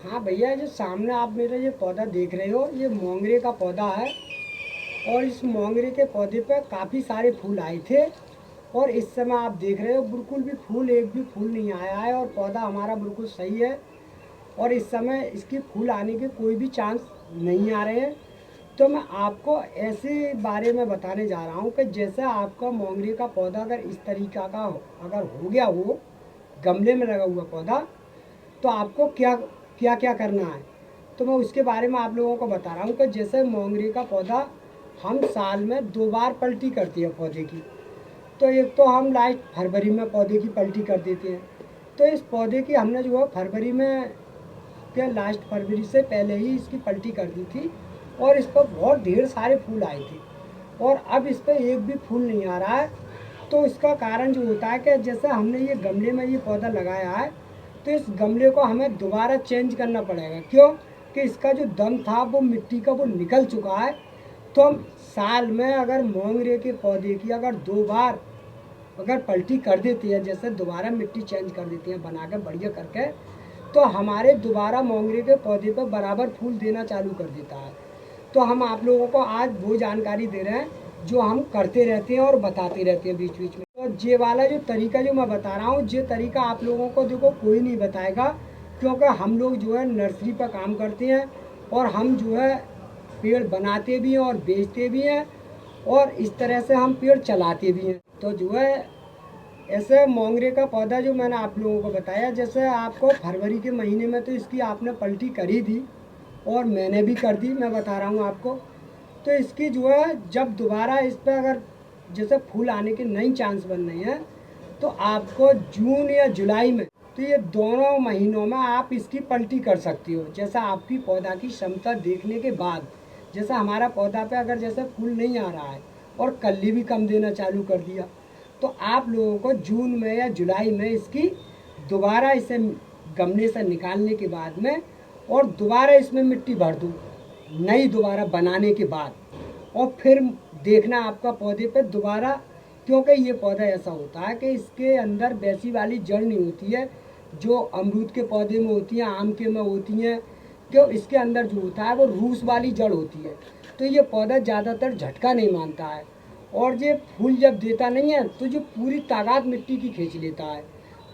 हाँ भैया, जो सामने आप मेरा ये पौधा देख रहे हो, ये मोंगरे का पौधा है। और इस मोंगरे के पौधे पे काफ़ी सारे फूल आए थे। और इस समय आप देख रहे हो बिल्कुल भी फूल, एक भी फूल नहीं आया है और पौधा हमारा बिल्कुल सही है। और इस समय इसके फूल आने के कोई भी चांस नहीं आ रहे हैं। तो मैं आपको ऐसे बारे में बताने जा रहा हूँ कि जैसे आपका मोंगरे का पौधा अगर इस तरीका का अगर हो गया हो, गमले में लगा हुआ पौधा, तो आपको क्या क्या क्या करना है। तो मैं उसके बारे में आप लोगों को बता रहा हूँ कि जैसे मोंगरे का पौधा हम साल में 2 बार पलटी करते हैं पौधे की। तो एक तो हम लास्ट फरवरी में पौधे की पलटी कर देते हैं। तो इस पौधे की हमने जो है फरवरी में, क्या लास्ट फरवरी से पहले ही इसकी पलटी कर दी थी। और इस पर बहुत ढेर सारे फूल आए थे और अब इस पर एक भी फूल नहीं आ रहा है। तो इसका कारण जो होता है कि जैसे हमने ये गमले में ये पौधा लगाया है, तो इस गमले को हमें दोबारा चेंज करना पड़ेगा। क्यों? कि इसका जो दम था वो मिट्टी का वो निकल चुका है। तो हम साल में अगर मोंगरे के पौधे की अगर 2 बार अगर पलटी कर देती है, जैसे दोबारा मिट्टी चेंज कर देती है बना के बढ़िया करके, तो हमारे दोबारा मोंगरे के पौधे पर बराबर फूल देना चालू कर देता है। तो हम आप लोगों को आज वो जानकारी दे रहे हैं जो हम करते रहते हैं और बताते रहते हैं बीच बीच में। और ये वाला जो तरीका जो मैं बता रहा हूँ, ये तरीका आप लोगों को देखो कोई नहीं बताएगा, क्योंकि हम लोग जो है नर्सरी पर काम करते हैं और हम जो है पेड़ बनाते भी हैं और बेचते भी हैं और इस तरह से हम पेड़ चलाते भी हैं। तो जो है ऐसे मोंगरे का पौधा जो मैंने आप लोगों को बताया, जैसे आपको फरवरी के महीने में तो इसकी आपने पलटी करी थी और मैंने भी कर दी, मैं बता रहा हूँ आपको। तो इसकी जो है जब दोबारा इस पर अगर जैसे फूल आने के नई चांस बन रही हैं, तो आपको जून या जुलाई में, तो ये दोनों महीनों में आप इसकी पलटी कर सकती हो। जैसा आपकी पौधा की क्षमता देखने के बाद, जैसा हमारा पौधा पे अगर जैसे फूल नहीं आ रहा है और कली भी कम देना चालू कर दिया, तो आप लोगों को जून में या जुलाई में इसकी दोबारा इसे गमले से निकालने के बाद में और दोबारा इसमें मिट्टी भर दूँ नई दोबारा बनाने के बाद। और फिर देखना आपका पौधे पे दोबारा, क्योंकि ये पौधा ऐसा होता है कि इसके अंदर वैसी वाली जड़ नहीं होती है जो अमरूद के पौधे में होती हैं, आम के में होती हैं। क्यों? इसके अंदर जो होता है वो रूस वाली जड़ होती है। तो ये पौधा ज़्यादातर झटका नहीं मानता है और ये फूल जब देता नहीं है तो जो पूरी ताकत मिट्टी की खींच लेता है।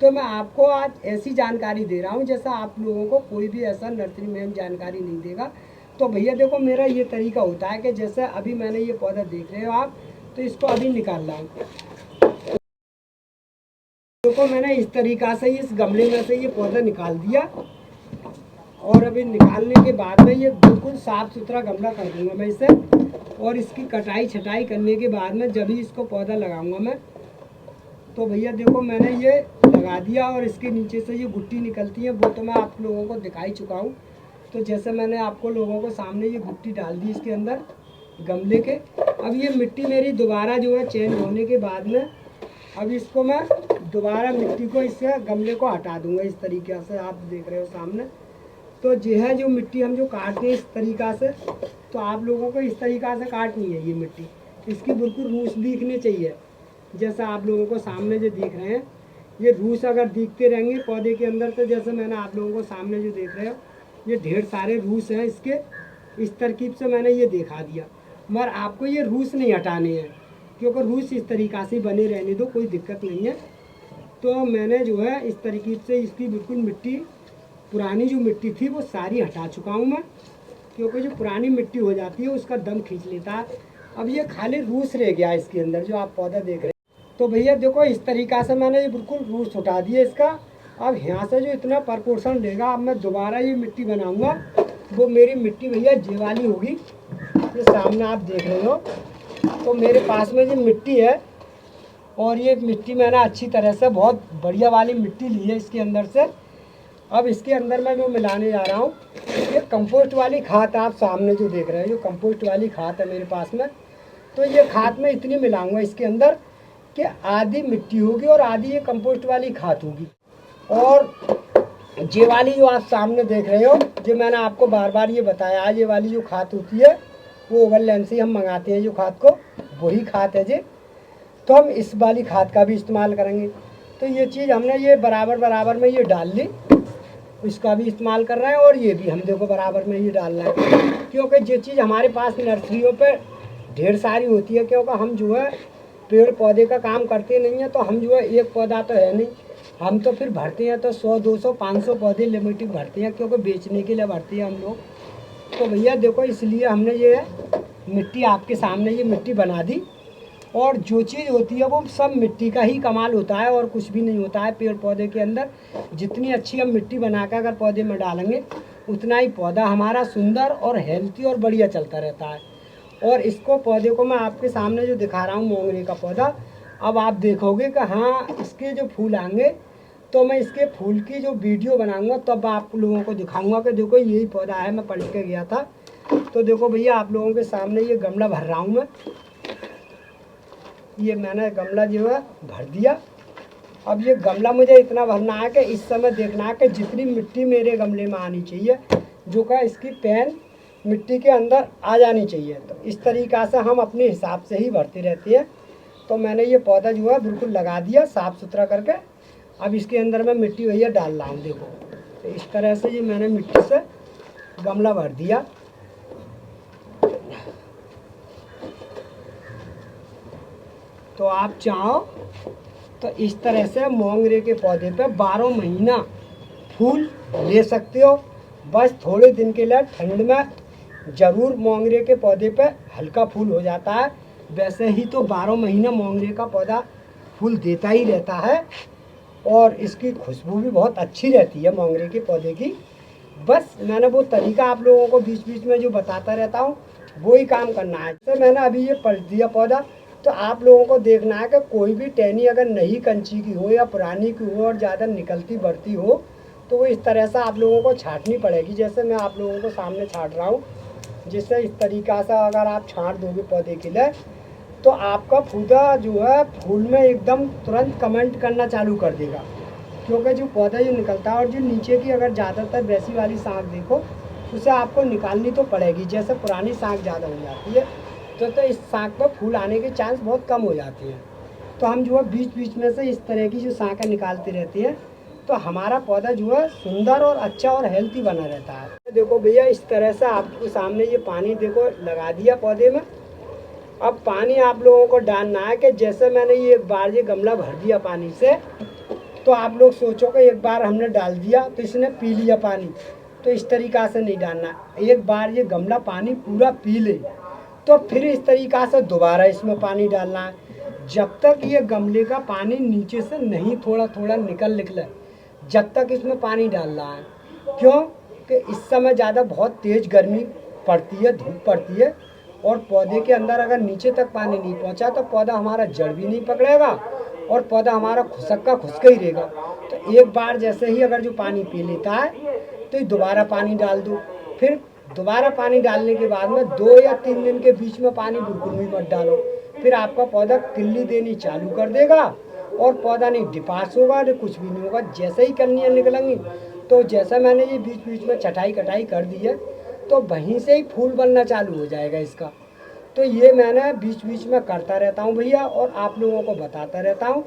तो मैं आपको आज ऐसी जानकारी दे रहा हूँ जैसा आप लोगों को कोई भी ऐसा नर्सरी मैन जानकारी नहीं देगा। तो भैया देखो, मेरा ये तरीका होता है कि जैसे अभी मैंने ये पौधा देख रहे हो आप, तो इसको अभी निकाल रहा हूँ। देखो, मैंने इस तरीका से इस गमले में से ये पौधा निकाल दिया और अभी निकालने के बाद में ये बिल्कुल साफ सुथरा गमला कर दूंगा मैं इसे। और इसकी कटाई छटाई करने के बाद में जब ही इसको पौधा लगाऊंगा मैं, तो भैया देखो मैंने ये लगा दिया और इसके नीचे से ये गुट्टी निकलती है वो तो मैं आप लोगों को दिखा ही चुका हूँ। तो जैसे मैंने आपको लोगों को सामने ये गुट्टी डाल दी इसके अंदर गमले के। अब ये मिट्टी मेरी दोबारा जो है चेंज होने के बाद में, अब इसको मैं दोबारा मिट्टी को इससे गमले को हटा दूंगा इस तरीके से आप देख रहे हो सामने। तो जो है जो मिट्टी हम जो काटते हैं इस तरीक़ा से, तो आप लोगों को इस तरीक़ा से काटनी है ये मिट्टी। इसकी बिल्कुल रूस दिखने चाहिए जैसा आप लोगों को सामने जो दिख रहे हैं। ये रूस अगर दिखते रहेंगे पौधे के अंदर, तो जैसे मैंने आप लोगों को सामने जो देख रहे हो ये ढेर सारे रूस हैं इसके, इस तरकीब से मैंने ये दिखा दिया। मगर आपको ये रूस नहीं हटाने हैं, क्योंकि रूस इस तरीक़ा से बने रहने दो, कोई दिक्कत नहीं है। तो मैंने जो है इस तरीक़े से इसकी बिल्कुल मिट्टी, पुरानी जो मिट्टी थी वो सारी हटा चुका हूँ मैं, क्योंकि जो पुरानी मिट्टी हो जाती है उसका दम खींच लेता है। अब ये खाली रूस रह गया इसके अंदर जो आप पौधा देख रहे हैं। तो भैया देखो, इस तरीक़ा से मैंने ये बिल्कुल रूस उठा दिया इसका। अब यहाँ से जो इतना प्रपोर्शन लेगा, अब मैं दोबारा ये मिट्टी बनाऊँगा, वो मेरी मिट्टी भैया ये वाली होगी, ये सामने आप देख रहे हो। तो मेरे पास में जो मिट्टी है, और ये मिट्टी मैंने अच्छी तरह से बहुत बढ़िया वाली मिट्टी ली है इसके अंदर से। अब इसके अंदर मैं जो मिलाने जा रहा हूँ, ये कंपोस्ट वाली खाद आप सामने जो देख रहे हैं, जो कंपोस्ट वाली खाद है मेरे पास में। तो ये खाद मैं इतनी मिलाऊंगा इसके अंदर कि आधी मिट्टी होगी और आधी ये कंपोस्ट वाली खाद होगी। और ये वाली जो आप सामने देख रहे हो, जो मैंने आपको बार बार ये बताया, ये वाली जो खाद होती है वो ओवरलैंड से हम मंगाते हैं जो खाद को, वही खाद है जी। तो हम इस वाली खाद का भी इस्तेमाल करेंगे। तो ये चीज़ हमने ये बराबर बराबर में ये डाल ली। इसका भी इस्तेमाल कर रहे हैं और ये भी हम देखो बराबर में ही डाल रहे हैं, क्योंकि जो चीज़ हमारे पास नर्सरियों पे ढेर सारी होती है, क्योंकि हम जो है पेड़ पौधे का काम करते नहीं हैं, तो हम जो है एक पौधा तो है नहीं, हम तो फिर भरते हैं तो 100 200 500 पौधे लिमिटेड भरते हैं, क्योंकि बेचने के लिए भरते हैं हम लोग। तो भैया देखो, इसलिए हमने ये मिट्टी आपके सामने ये मिट्टी बना दी। और जो चीज़ होती है वो सब मिट्टी का ही कमाल होता है और कुछ भी नहीं होता है पेड़ पौधे के अंदर। जितनी अच्छी हम मिट्टी बनाकर अगर पौधे में डालेंगे, उतना ही पौधा हमारा सुंदर और हेल्थी और बढ़िया चलता रहता है। और इसको पौधे को मैं आपके सामने जो दिखा रहा हूँ मोंगरे का पौधा, अब आप देखोगे कि हाँ इसके जो फूल आएंगे, तो मैं इसके फूल की जो वीडियो बनाऊंगा तब आप लोगों को दिखाऊंगा कि देखो यही पौधा है, मैं पढ़ के गया था। तो देखो भैया, आप लोगों के सामने ये गमला भर रहा हूँ मैं। ये मैंने गमला जो है भर दिया। अब ये गमला मुझे इतना भरना है कि इस समय देखना है कि जितनी मिट्टी मेरे गमले में आनी चाहिए, जो का इसकी पैन मिट्टी के अंदर आ जानी चाहिए। तो इस तरीक़ा से हम अपने हिसाब से ही भरते रहते हैं। तो मैंने ये पौधा जो है बिल्कुल लगा दिया साफ़ सुथरा करके। अब इसके अंदर मैं मिट्टी भैया डाल रहा हूँ। देखो, तो इस तरह से ये मैंने मिट्टी से गमला भर दिया। तो आप चाहो तो इस तरह से मोंगरे के पौधे पे 12 महीना फूल ले सकते हो। बस थोड़े दिन के लिए ठंड में ज़रूर मोंगरे के पौधे पे हल्का फूल हो जाता है, वैसे ही तो 12 महीना मोंगरे का पौधा फूल देता ही रहता है। और इसकी खुशबू भी बहुत अच्छी रहती है मोंगरे के पौधे की। बस मैंने वो तरीका आप लोगों को बीच बीच में जो बताता रहता हूँ, वो ही काम करना है। तो मैंने अभी ये पलट दिया पौधा। तो आप लोगों को देखना है कि कोई भी टहनी अगर नई कंची की हो या पुरानी की हो और ज़्यादा निकलती बढ़ती हो, तो वो इस तरह से आप लोगों को छांटनी पड़ेगी, जैसे मैं आप लोगों को सामने छांट रहा हूँ। जिससे इस तरीक़ा से अगर आप छांट दोगे पौधे के लिए, तो आपका पौधा जो है फूल में एकदम तुरंत कमेंट करना चालू कर देगा। क्योंकि जो पौधा जो निकलता है और जो नीचे की अगर ज़्यादातर वैसी वाली शाख देखो, उसे आपको निकालनी तो पड़ेगी। जैसे पुरानी शाख ज़्यादा हो जाती है तो इस शाख पर फूल आने के चांस बहुत कम हो जाते हैं। तो हम जो है बीच बीच में से इस तरह की जो शाखें निकालती रहती है, तो हमारा पौधा जो है सुंदर और अच्छा और हेल्थी बना रहता है। देखो भैया, इस तरह से आपके सामने ये पानी देखो लगा दिया पौधे में। अब पानी आप लोगों को डालना है कि जैसे मैंने ये एक बार ये गमला भर दिया पानी से, तो आप लोग सोचो कि एक बार हमने डाल दिया तो इसने पी लिया पानी, तो इस तरीक़ा से नहीं डालना। एक बार ये गमला पानी पूरा पी ले, तो फिर इस तरीक़ा से दोबारा इसमें पानी डालना है, जब तक ये गमले का पानी नीचे से नहीं थोड़ा थोड़ा निकले, जब तक इसमें पानी डालना है। क्यों कि इस समय ज़्यादा बहुत तेज़ गर्मी पड़ती है, धूप पड़ती है, और पौधे के अंदर अगर नीचे तक पानी नहीं पहुंचा तो पौधा हमारा जड़ भी नहीं पकड़ेगा और पौधा हमारा खुशक का खुशका ही रहेगा। तो एक बार जैसे ही अगर जो पानी पी लेता है, तो दोबारा पानी डाल दो। फिर दोबारा पानी डालने के बाद में 2 या 3 दिन के बीच में पानी बिल्कुल भी मत डालो। फिर आपका पौधा किल्ली देनी चालू कर देगा और पौधा नहीं डिपास होगा, नहीं कुछ भी नहीं होगा। जैसे ही कलियाँ निकलेंगी, तो जैसा मैंने ये बीच बीच में छटाई कटाई कर दी है, तो वहीं से ही फूल बनना चालू हो जाएगा इसका। तो ये मैंने बीच बीच में करता रहता हूँ भैया, और आप लोगों को बताता रहता हूँ।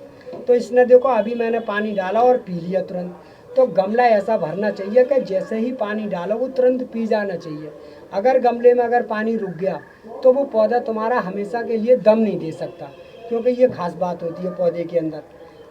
तो इसने देखो अभी मैंने पानी डाला और पी लिया तुरंत। तो गमला ऐसा भरना चाहिए कि जैसे ही पानी डालो वो तुरंत पी जाना चाहिए। अगर गमले में अगर पानी रुक गया, तो वो पौधा तुम्हारा हमेशा के लिए दम नहीं दे सकता, क्योंकि ये खास बात होती है पौधे के अंदर।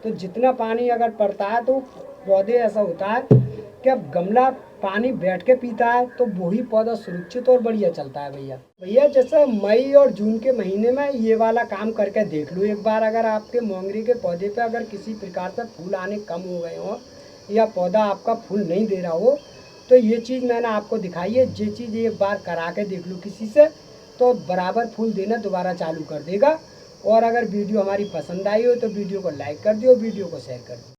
तो जितना पानी अगर पड़ता है, तो पौधे ऐसा होता है कि अब गमला पानी बैठ के पीता है, तो वही पौधा सुरक्षित और बढ़िया चलता है भैया। जैसे मई और जून के महीने में ये वाला काम करके देख लो एक बार। अगर आपके मोंगरे के पौधे पे अगर किसी प्रकार से फूल आने कम हो गए हो या पौधा आपका फूल नहीं दे रहा हो, तो ये चीज़ मैंने आपको दिखाई है। ये चीज़ एक बार करा के देख लो किसी से, तो बराबर फूल देना दोबारा चालू कर देगा। और अगर वीडियो हमारी पसंद आई हो तो वीडियो को लाइक कर दियो, वीडियो को शेयर कर दियो।